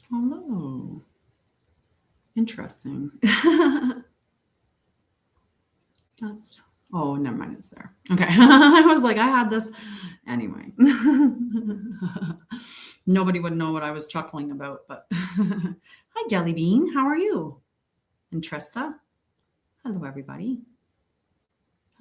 Hello. Interesting. That's, oh, never mind. It's there. Okay. I was like, I had this anyway. Nobody would know what I was chuckling about, but hi, Jelly Bean. How are you? And Trista. Hello, everybody.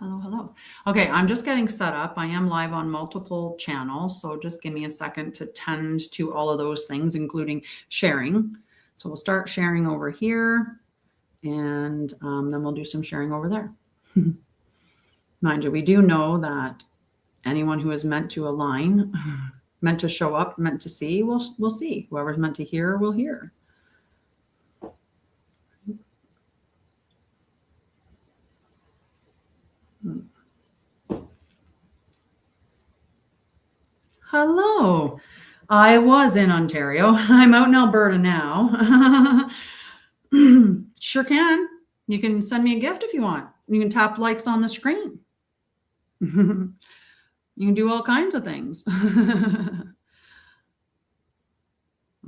Hello, hello. Okay, I'm just getting set up. I am live on multiple channels, so just give me a second to tend to all of those things, including sharing. So we'll start sharing over here, and then we'll do some sharing over there. Mind you, we do know that anyone who is meant to align, meant to show up, meant to see, we'll see. Whoever's meant to hear will hear. Hello. I was in Ontario. I'm out in Alberta now. Sure can. You can send me a gift if you want. You can tap likes on the screen. You can do all kinds of things.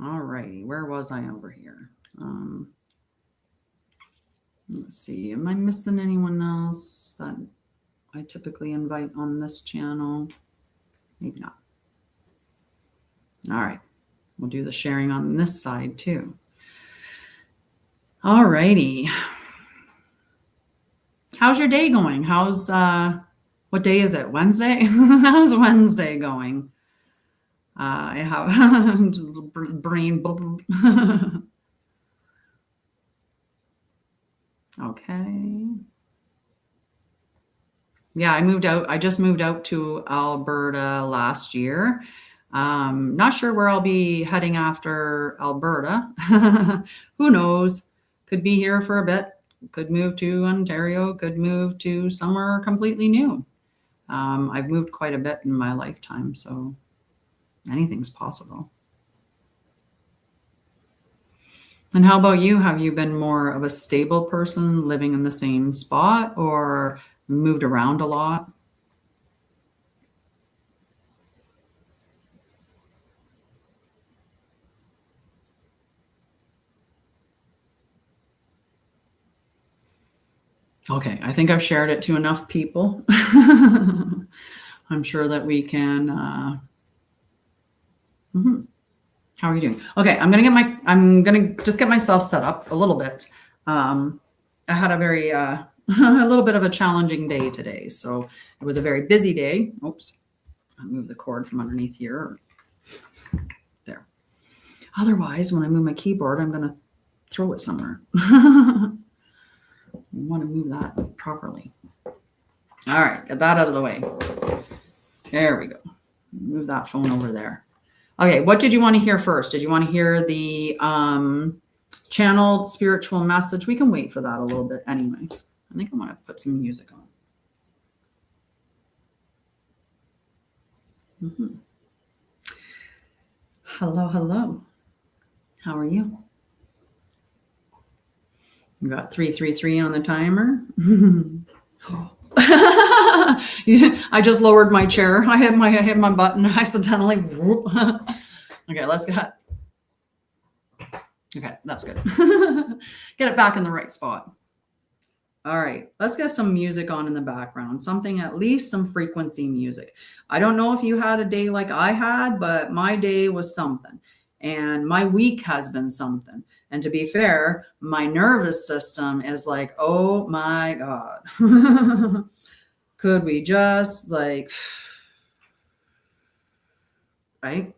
All righty. Where was I over here? Let's see. Am I missing anyone else that I typically invite on this channel? Maybe not. All right. We'll do the sharing on this side too. All righty. How's your day going? How's, what day is it? Wednesday? How's Wednesday going? I have brain. Okay. Yeah, I moved out. I just moved out to Alberta last year. Not sure where I'll be heading after Alberta. Who knows? Could be here for a bit. Could move to Ontario. Could move to somewhere completely new. I've moved quite a bit in my lifetime, so anything's possible. And how about you? Have you been more of a stable person living in the same spot or moved around a lot? Okay, I think I've shared it to enough people. I'm sure that we can. How are you doing? Okay, I'm gonna just get myself set up a little bit. I had a very a little bit of a challenging day today, so it was a very busy day. Oops, I'll move the cord from underneath here. There. Otherwise, when I move my keyboard, I'm gonna throw it somewhere. You want to move that properly. All right, get that out of the way. There we go. Move that phone over there. Okay, what did you want to hear first? Did you want to hear the channeled spiritual message? We can wait for that a little bit anyway. I think I want to put some music on. Hello, hello. How are you? You got 333 on the timer. I just lowered my chair. I hit my button accidentally. Okay, let's get. Okay, that's good. Get it back in the right spot. All right, let's get some music on in the background. Something, at least some frequency music. I don't know if you had a day like I had, but my day was something. And my week has been something. And to be fair, my nervous system is like, oh my God. Could we just like, right?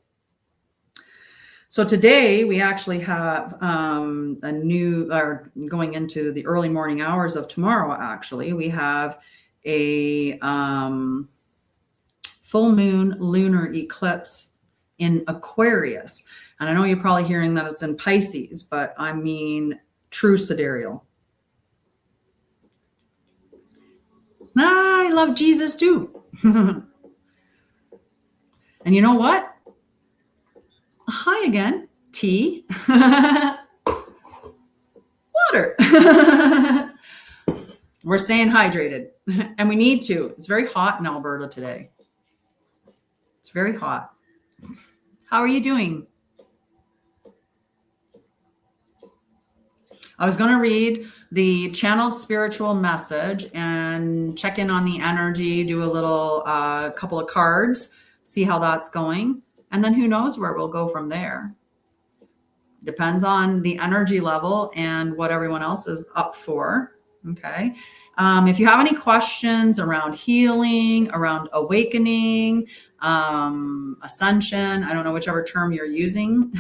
So today we actually have a new, or going into the early morning hours of tomorrow, actually, we have a full moon lunar eclipse in Aquarius. And I know you're probably hearing that it's in Pisces, but I mean true sidereal. I love Jesus too. And you know what? Hi again, tea. Water. We're staying hydrated, and we need to. It's very hot in Alberta today. It's very hot. How are you doing? I was going to read the channeled spiritual message and check in on the energy, do a little couple of cards, see how that's going. And then who knows where we'll go from there. Depends on the energy level and what everyone else is up for. Okay. If you have any questions around healing, around awakening, ascension, I don't know whichever term you're using,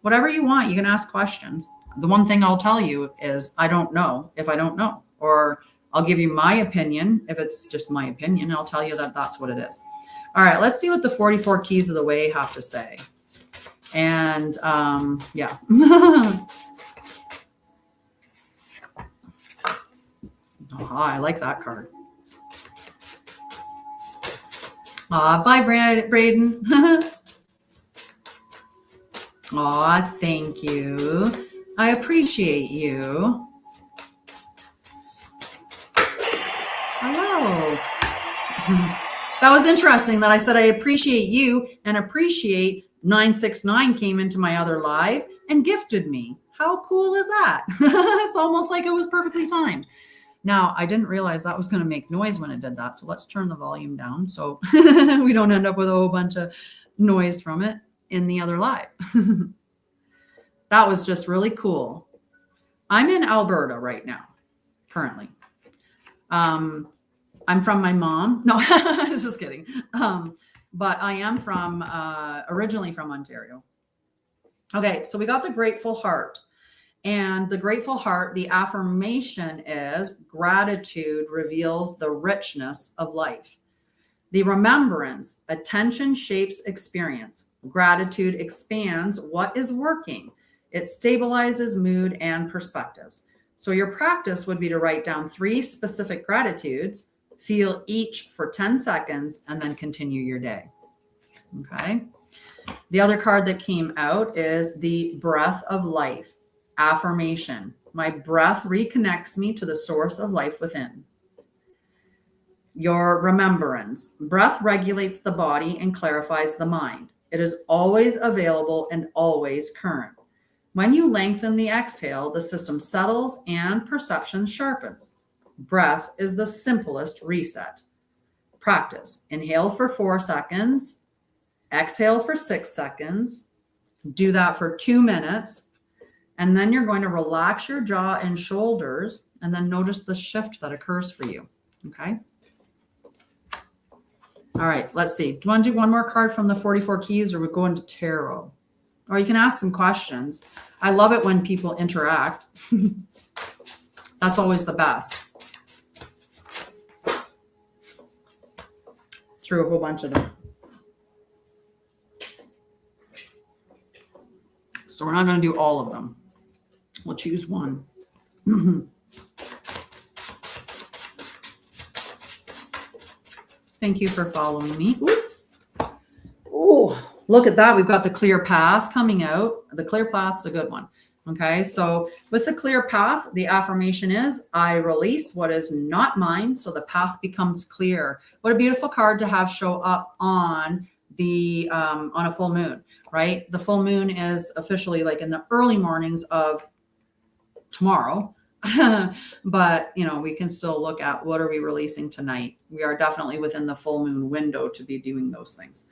whatever you want, you can ask questions. The one thing I'll tell you is I don't know if I don't know, or I'll give you my opinion. If it's just my opinion, I'll tell you that that's what it is. All right, let's see what the 44 keys of the way have to say. And yeah. Oh, I like that card. Bye, Braden. Aw, thank you. I appreciate you. Hello. That was interesting that I said I appreciate you, and appreciate 969 came into my other live and gifted me. How cool is that? It's almost like it was perfectly timed. Now, I didn't realize that was going to make noise when it did that. So let's turn the volume down so we don't end up with a whole bunch of noise from it in the other live. That was just really cool. I'm in Alberta right now, currently. I'm from my mom. No, I was just kidding. But I am from, originally from Ontario. Okay, so we got the grateful heart. And the grateful heart, the affirmation is gratitude reveals the richness of life. The remembrance, attention shapes experience. Gratitude expands what is working. It stabilizes mood and perspectives. So your practice would be to write down 3 specific gratitudes, feel each for 10 seconds, and then continue your day. Okay. The other card that came out is the breath of life. Affirmation. My breath reconnects me to the source of life within. Your remembrance. Breath regulates the body and clarifies the mind. It is always available and always current. When you lengthen the exhale, the system settles and perception sharpens. Breath is the simplest reset. Practice. Inhale for 4 seconds. Exhale for 6 seconds. Do that for 2 minutes. And then you're going to relax your jaw and shoulders and then notice the shift that occurs for you. Okay. All right, let's see. Do you want to do one more card from the 44 keys, or we go into tarot? Or you can ask some questions. I love it when people interact. That's always the best. Threw a whole bunch of them. So we're not going to do all of them. We'll choose one. Thank you for following me. Oh, look at that. We've got the clear path coming out. The clear path's a good one. Okay, so with the clear path, the affirmation is, I release what is not mine, so the path becomes clear. What a beautiful card to have show up on the on a full moon, right? The full moon is officially like in the early mornings of tomorrow. But, you know, we can still look at what are we releasing tonight. We are definitely within the full moon window to be doing those things.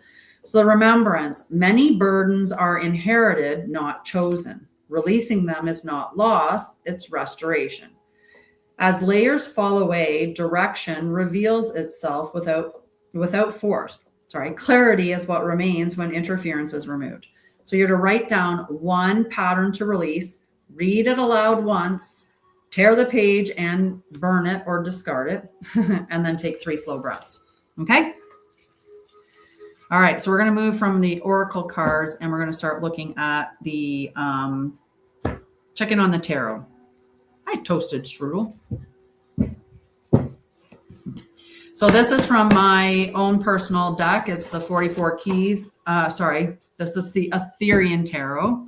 So the remembrance, many burdens are inherited, not chosen. Releasing them is not loss, it's restoration. As layers fall away, direction reveals itself without force. Clarity is what remains when interference is removed. So you're to write down one pattern to release, read it aloud once, tear the page and burn it or discard it, and then take 3 slow breaths. Okay? All right, so we're going to move from the oracle cards and we're going to start looking at the, check in on the tarot. I toasted strudel. So this is from my own personal deck. It's the 44 keys. This is the Etherian Tarot.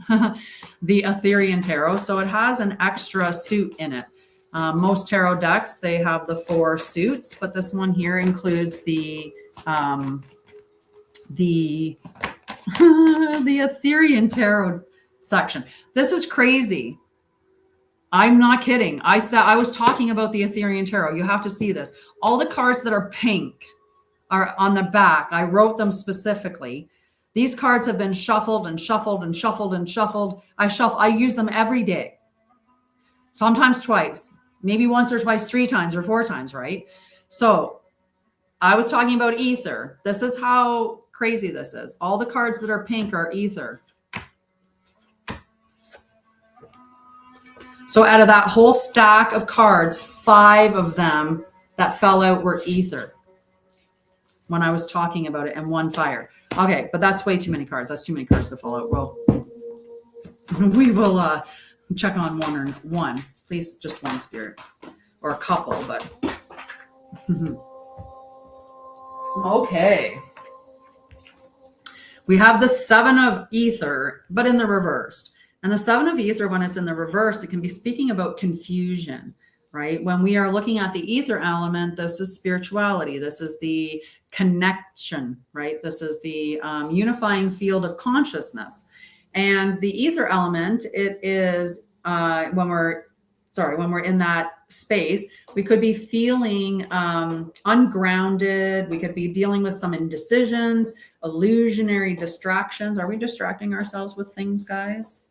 The Etherian Tarot. So it has an extra suit in it. Most tarot decks, they have the 4 suits, but this one here includes the Etherian Tarot section. This is crazy. I'm not kidding. I was talking about the Etherian Tarot. You have to see this. All the cards that are pink are on the back. I wrote them specifically. These cards have been shuffled and shuffled and shuffled and shuffled. I use them every day. Sometimes twice, maybe once or twice, 3 times or 4 times, right? So I was talking about ether. This is how crazy this is. All the cards that are pink are ether. So out of that whole stack of cards, 5 of them that fell out were ether when I was talking about it, and 1 fire. Okay, but that's way too many cards. That's too many cards to fall out. Well, we will check on one. Please, just 1 spirit or a couple, but okay. We have the 7 of ether, but in the reversed. And the 7 of ether, when it's in the reverse, it can be speaking about confusion, right? When we are looking at the ether element, this is spirituality. This is the connection, right? This is the unifying field of consciousness. And the ether element, it is when we're in that space, we could be feeling ungrounded. We could be dealing with some indecisions, illusionary distractions. Are we distracting ourselves with things, guys?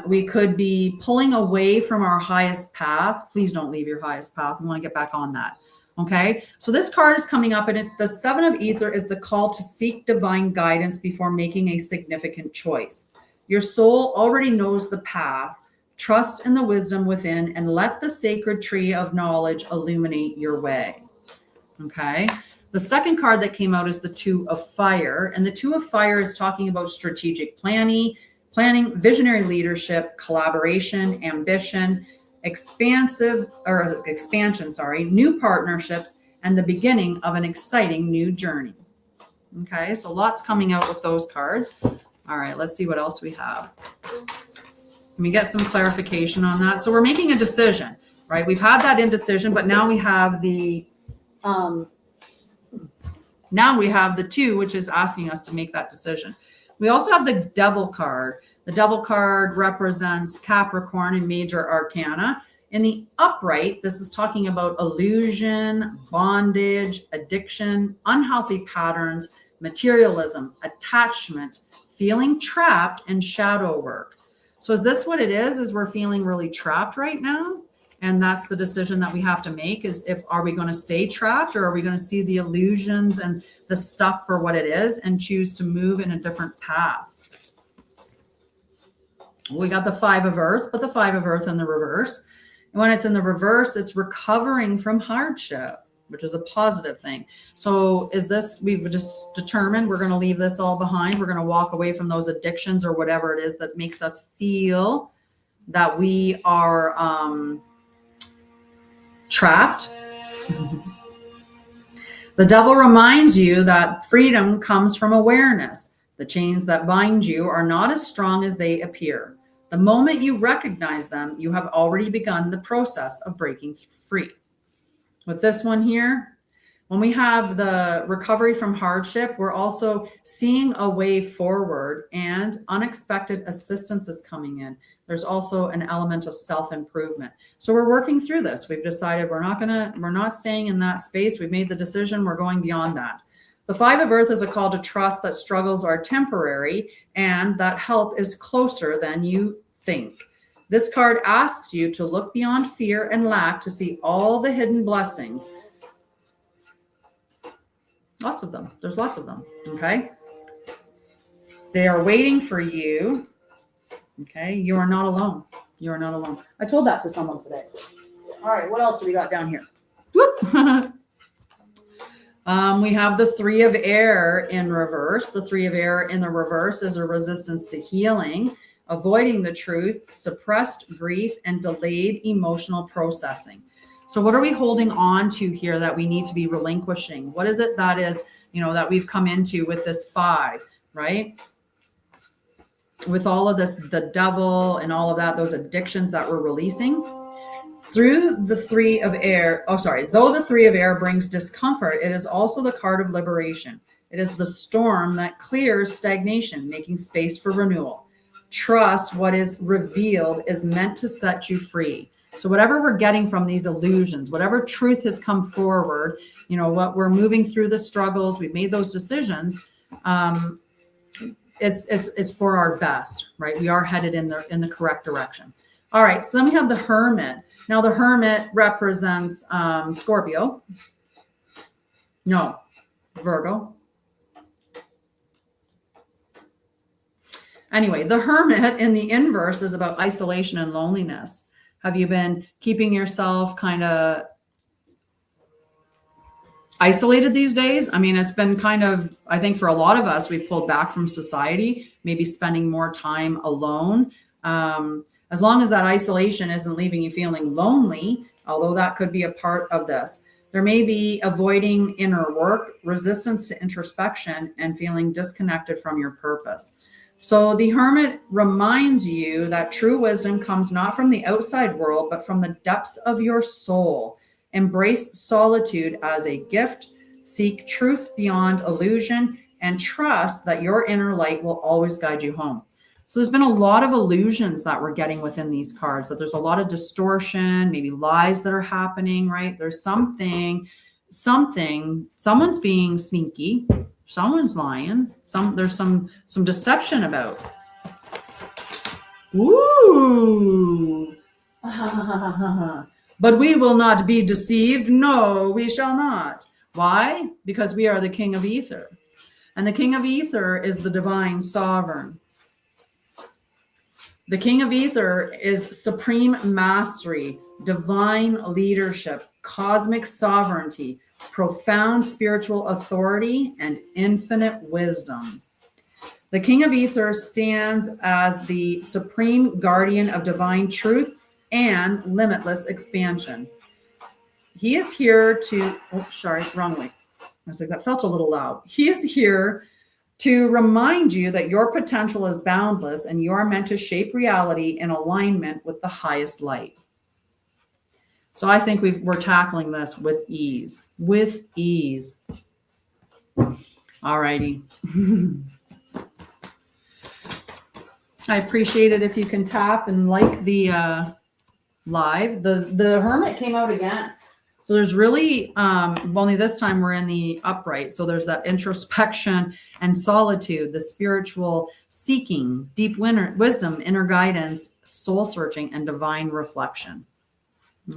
We could be pulling away from our highest path. Please don't leave your highest path. We want to get back on that. Okay. So this card is coming up, and it's the 7 of ether is the call to seek divine guidance before making a significant choice. Your soul already knows the path. Trust in the wisdom within and let the sacred tree of knowledge illuminate your way. Okay. The second card that came out is the 2 of fire. And the 2 of fire is talking about strategic planning, visionary leadership, collaboration, ambition, expansion, new partnerships, and the beginning of an exciting new journey. Okay, so lots coming out with those cards. All right, let's see what else we have. Let me get some clarification on that. So we're making a decision, right? We've had that indecision, but now we have the 2, which is asking us to make that decision. We also have the Devil card. The Devil card represents Capricorn in major arcana. In the upright, this is talking about illusion, bondage, addiction, unhealthy patterns, materialism, attachment, feeling trapped, and shadow work. So is this what it is? Is we're feeling really trapped right now? And that's the decision that we have to make, is are we going to stay trapped, or are we going to see the illusions and the stuff for what it is and choose to move in a different path? We got the 5 of earth, but the 5 of earth in the reverse. And when it's in the reverse, it's recovering from hardship, which is a positive thing. So we've just determined we're going to leave this all behind. We're going to walk away from those addictions or whatever it is that makes us feel that we are trapped. The devil reminds you that freedom comes from awareness. The chains that bind you are not as strong as they appear. The moment you recognize them, you have already begun the process of breaking free. With this one here, when we have the recovery from hardship, we're also seeing a way forward, and unexpected assistance is coming in. There's also an element of self-improvement. So we're working through this. We've decided we're not staying in that space. We've made the decision. We're going beyond that. The 5 of earth is a call to trust that struggles are temporary and that help is closer than you think. This card asks you to look beyond fear and lack to see all the hidden blessings. Lots of them. There's lots of them. Okay. They are waiting for you. Okay. You are not alone. You are not alone. I told that to someone today. All right. What else do we got down here? Whoop. We have the 3 of air in reverse. The 3 of air in the reverse is a resistance to healing, avoiding the truth, suppressed grief, and delayed emotional processing. So what are we holding on to here that we need to be relinquishing? What is it that is, that we've come into with this 5, right? With all of this, the devil and all of that, those addictions that we're releasing. Though the 3 of air brings discomfort, it is also the card of liberation. It is the storm that clears stagnation, making space for renewal. Trust what is revealed is meant to set you free. So whatever we're getting from these illusions, whatever truth has come forward, what we're moving through the struggles, we've made those decisions. It's for our best, right? We are headed in the correct direction. All right, so then we have the Hermit. Now the Hermit represents Scorpio. No, Virgo. Anyway, the Hermit in the inverse is about isolation and loneliness. Have you been keeping yourself kind of isolated these days? I mean, it's been kind of, I think for a lot of us, we've pulled back from society, maybe spending more time alone. As long as that isolation isn't leaving you feeling lonely, although that could be a part of this. There may be avoiding inner work, resistance to introspection, and feeling disconnected from your purpose. So the Hermit reminds you that true wisdom comes not from the outside world, but from the depths of your soul. Embrace solitude as a gift, seek truth beyond illusion, and trust that your inner light will always guide you home. So there's been a lot of illusions that we're getting within these cards, that there's a lot of distortion, maybe lies that are happening, right? There's something, someone's being sneaky, someone's lying, there's some deception about. Ooh. But we will not be deceived. No, we shall not. Why? Because we are the King of Ether. And the King of Ether is the divine sovereign. The King of Ether is supreme mastery, divine leadership, cosmic sovereignty, profound spiritual authority, and infinite wisdom. The King of Ether stands as the supreme guardian of divine truth and limitless expansion. He is here to, wrong way. I was like, that felt a little loud. He is here to remind you that your potential is boundless and you are meant to shape reality in alignment with the highest light. So I think we're tackling this with ease. With ease. All righty. I appreciate it if you can tap and like the live. The Hermit came out again. So there's really, only this time we're in the upright. So there's that introspection and solitude, the spiritual seeking, deep wisdom, inner guidance, soul searching, and divine reflection.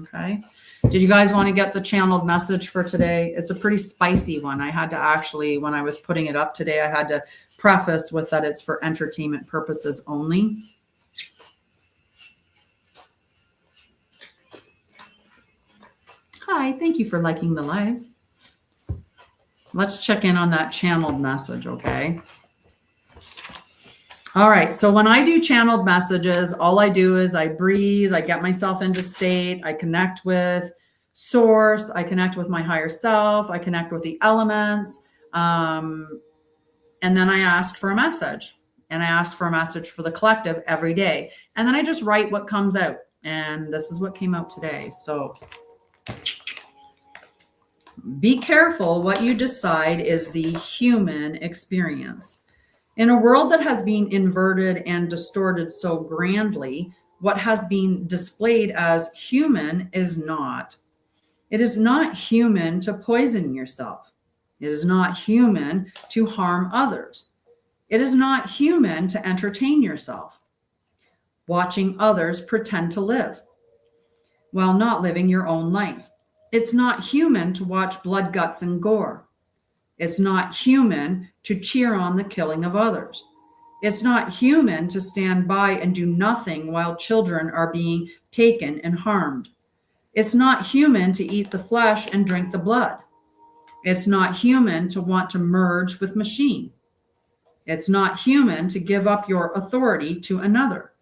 Okay. Did you guys want to get the channeled message for today? It's a pretty spicy one. I had to actually, when I was putting it up today, I had to preface with that it's for entertainment purposes only. Hi, thank you for liking the live. Let's check in on that channeled message, okay? All right, so when I do channeled messages, all I do is I breathe, I get myself into state, I connect with source, I connect with my higher self, I connect with the elements, and then I ask for a message. And I ask for a message for the collective every day. And then I just write what comes out. And this is what came out today. So be careful what you decide is the human experience. In a world that has been inverted and distorted so grandly, what has been displayed as human is not. It is not human to poison yourself. It is not human to harm others. It is not human to entertain yourself, watching others pretend to live while not living your own life. It's not human to watch blood, guts, and gore. It's not human to cheer on the killing of others. It's not human to stand by and do nothing while children are being taken and harmed. It's not human to eat the flesh and drink the blood. It's not human to want to merge with machine. It's not human to give up your authority to another.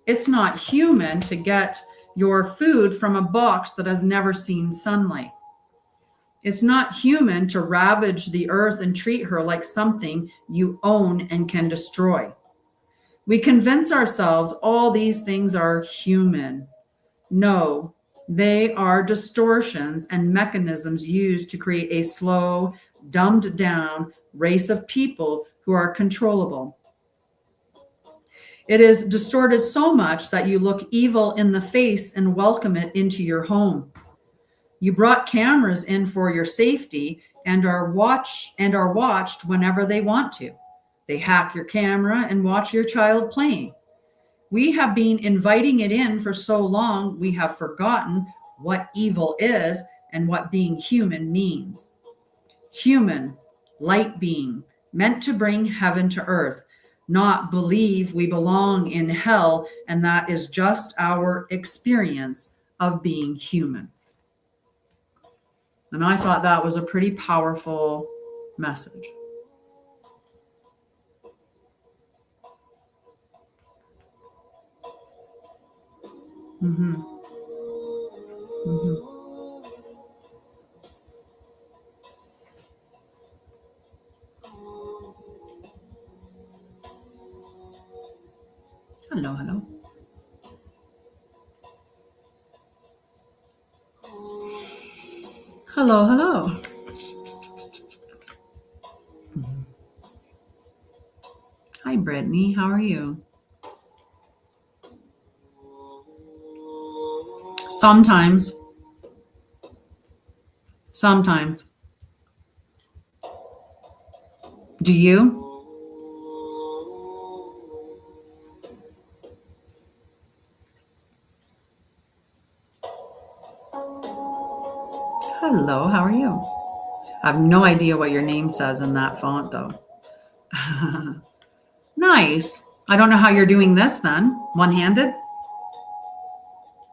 It's not human to get your food from a box that has never seen sunlight. It's not human to ravage the earth and treat her like something you own and can destroy. We convince ourselves all these things are human. No, they are distortions and mechanisms used to create a slow, dumbed down race of people who are controllable. It is distorted so much that you look evil in the face and welcome it into your home. You brought cameras in for your safety and are watched whenever they want to. They hack your camera and watch your child playing. We have been inviting it in for so long, we have forgotten what evil is and what being human means. Human, light being, meant to bring heaven to earth, not believe we belong in hell, and that is just our experience of being human. And I thought that was a pretty powerful message. Mm-hmm. Mm-hmm. Hello, hello. Hello, hello. Hi, Brittany. How are you? Sometimes. Sometimes. Do you? Hello, how are you? I have no idea what your name says in that font, though. Nice. I don't know how you're doing this then. One-handed?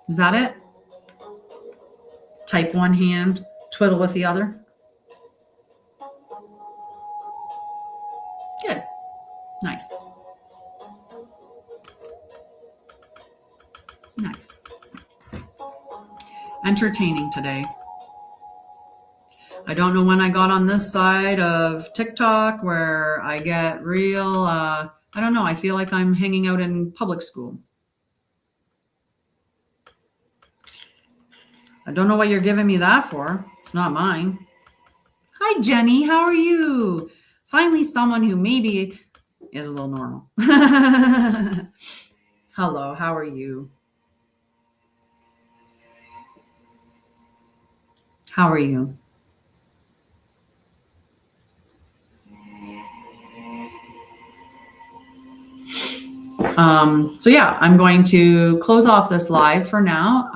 Is that it? Type one hand, twiddle with the other? Good. Nice. Nice. Entertaining today. I don't know when I got on this side of TikTok where I get real, I don't know, I feel like I'm hanging out in public school. I don't know what you're giving me that for. It's not mine. Hi, Jenny. How are you? Finally, someone who maybe is a little normal. Hello, how are you? How are you? So yeah, I'm going to close off this live for now.